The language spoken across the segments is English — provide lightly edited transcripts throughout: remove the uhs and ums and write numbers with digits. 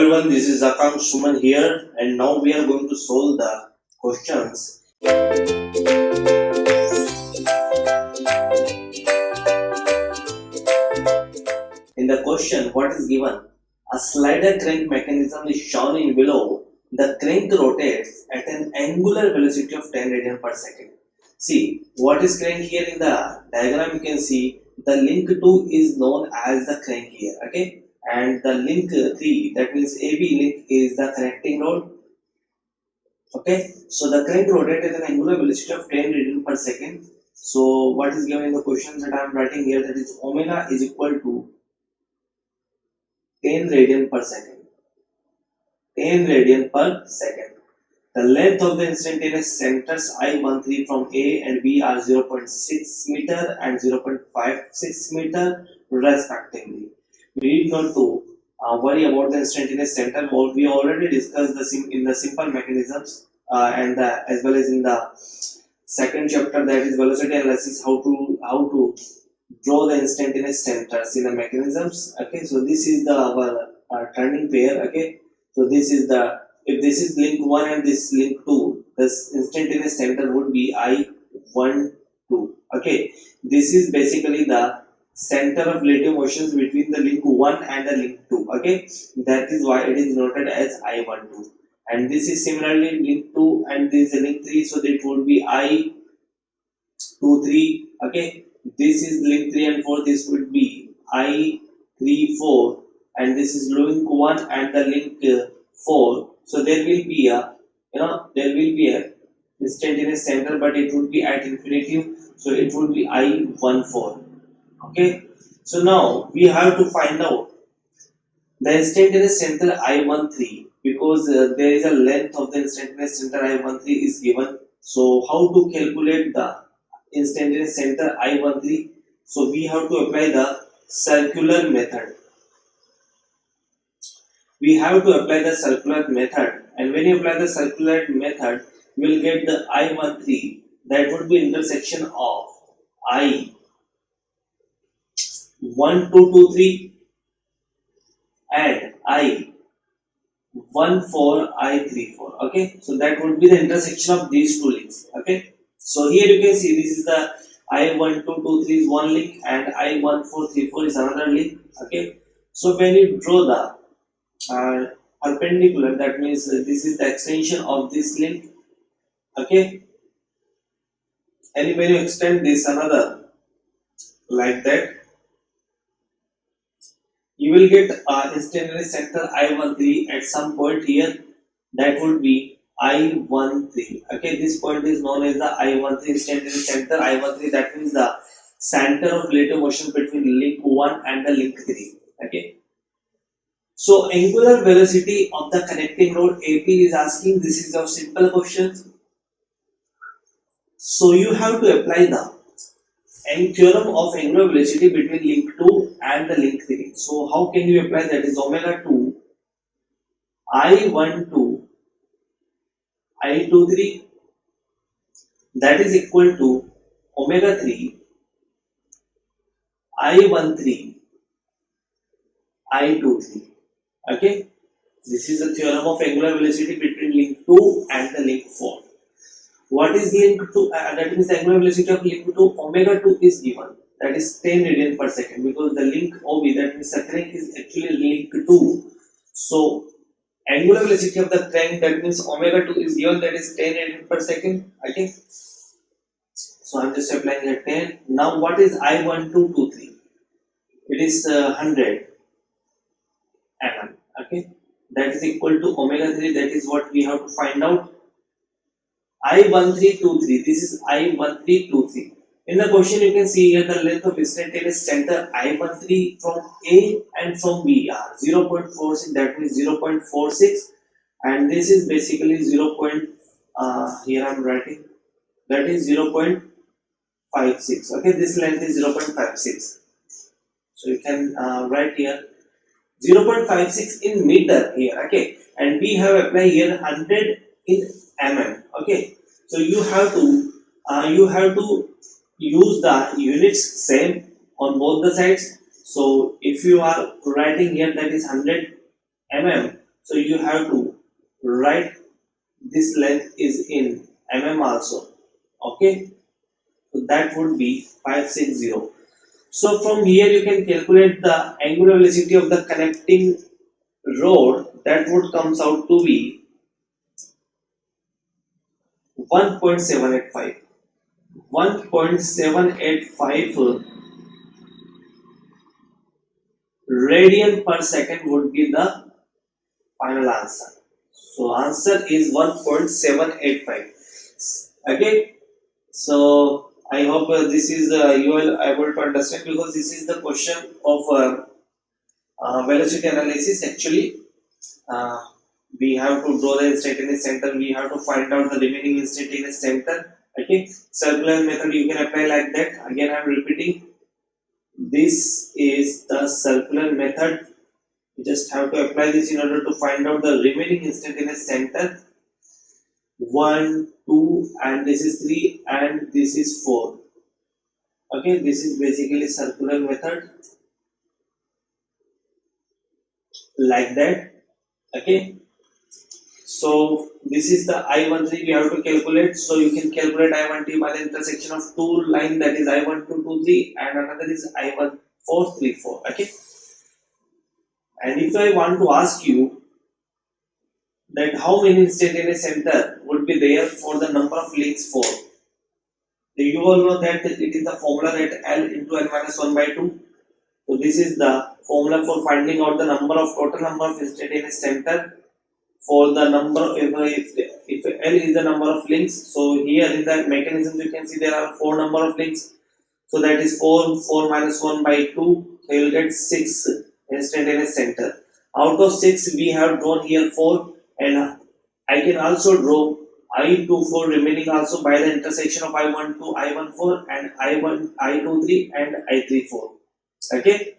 everyone, this is Akam Suman here, and now we are going to solve the questions. In the question, what is given? A slider crank mechanism is shown in below. The crank rotates at an angular velocity of 10 radian per second. See, what is crank here in the diagram? You can see the link 2 is known as the crank here, okay? And the link 3, that means AB link, is the connecting rod. Okay, so the crank rotates at an angular velocity of 10 radian per second. So what is given in the question that I am writing here, that is omega is equal to 10 radian per second. 10 radian per second. The length of the instantaneous centers I13 from A and B are 0.6 meter and 0.56 meter respectively. We need not to worry about the instantaneous center. We already discussed in the simple mechanisms and as well as in the second chapter, that is velocity analysis, how to draw the instantaneous centers in the mechanisms. Okay, so this is our turning pair. Okay, so this is if this is link 1 and this link 2, this instantaneous center would be I12. Okay, this is basically the center of relative motions between the link 1 and the link 2. Okay, that is why it is noted as I12. And this is similarly link 2 and this is link 3, so it would be I23. Okay, this is link 3 and 4, this would be I34, and this is link 1 and the link 4. So there will be a instantaneous center, but it would be at infinitive, so it would be I14. Okay, so now we have to find out the instantaneous center I13, because there is a length of the instantaneous center I13 is given. So how to calculate the instantaneous center I13? So we have to apply the circular method. We have to apply the circular method, and when you apply the circular method, you will get the I13, that would be intersection of I1223 and I14, I34. Okay, so that would be the intersection of these two links. Okay, so here you can see this is the I1223 is one link and I1434 is another link. Okay, so when you draw the perpendicular, that means this is the extension of this link. Okay, and when you extend this another like that, you will get instantaneous center I13 at some point here, that would be I13. Okay, this point is known as the I13 instantaneous center I13, that means the center of relative motion between link 1 and the link 3. Okay, so angular velocity of the connecting rod AP is asking. This is a simple question. So you have to apply the theorem of angular velocity between link 2 and the link 3. So how can you apply that? Is omega 2 I12 I23, that is equal to omega 3 I13 I23. Okay, this is the theorem of angular velocity between link 2 and the link 4. What is link 2? That means the angular velocity of link 2, omega 2 is given, that is 10 radian per second, because the link OB, that means the crank, is actually link 2. So angular velocity of the crank, that means omega 2 is given, that is 10 radian per second. Okay, so I'm just applying here 10. Now what is I1223? It is 100 mm. Okay, that is equal to omega 3, that is what we have to find out. I1323, this is I1323. In the question you can see here the length of instantaneous center I13 from A and from B are 0.46, that means 0.46, and this is basically 0. Here I am writing, that is 0.56. Okay, this length is 0.56. So you can write here 0.56 in meter here. Okay, and we have applied here 100 in mm. Okay, so you have to use the units same on both the sides. So if you are writing here that is 100 mm, So you have to write this length is in mm also. Okay, so that would be 560. So from here you can calculate the angular velocity of the connecting road. That would comes out to be 1.785. 1.785 radian per second would be the final answer. So answer is 1.785. Okay. So I hope this is you are able to understand, because this is the question of velocity analysis. Actually, uh, we have to draw the instantaneous center. We have to find out the remaining instantaneous center. Okay, circular method you can apply like that. Again, I am repeating. This is the circular method. You just have to apply this in order to find out the remaining instantaneous center. 1, 2, and this is 3, and this is 4. Okay, this is basically circular method like that. Okay, so this is the I13 we have to calculate. So you can calculate I13 by the intersection of two lines, that is I1223 and another is I1434. Okay, and if I want to ask you that how many instantaneous center would be there for the number of links 4, you all know that it is the formula that L into N minus 1 by 2. So this is the formula for finding out the total number of instantaneous center for the number, if L is the number of links. So here in the mechanism you can see there are 4 number of links. So that is 4 minus 1 by 2. So you will get 6 instantaneous center. Out of 6 we have drawn here 4, and I can also draw I24 remaining also by the intersection of I12, I14 and I23 and I34. Okay.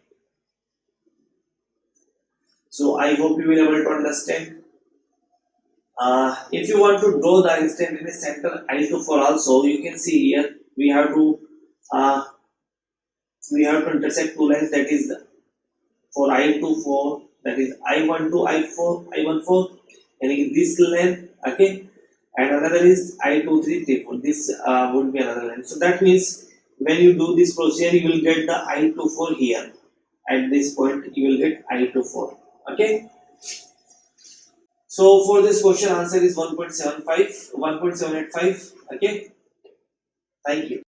So I hope you will be able to understand. If you want to draw the instantaneous center I24 also, you can see here we have to intersect two lines, that is for I24, that is I12, I14, and in this length. Okay, and another is I2334. This would be another line. So that means when you do this procedure, you will get the I24 here. At this point, you will get I24. Okay. So for this question, answer is 1.75, 1.785. Okay. Thank you.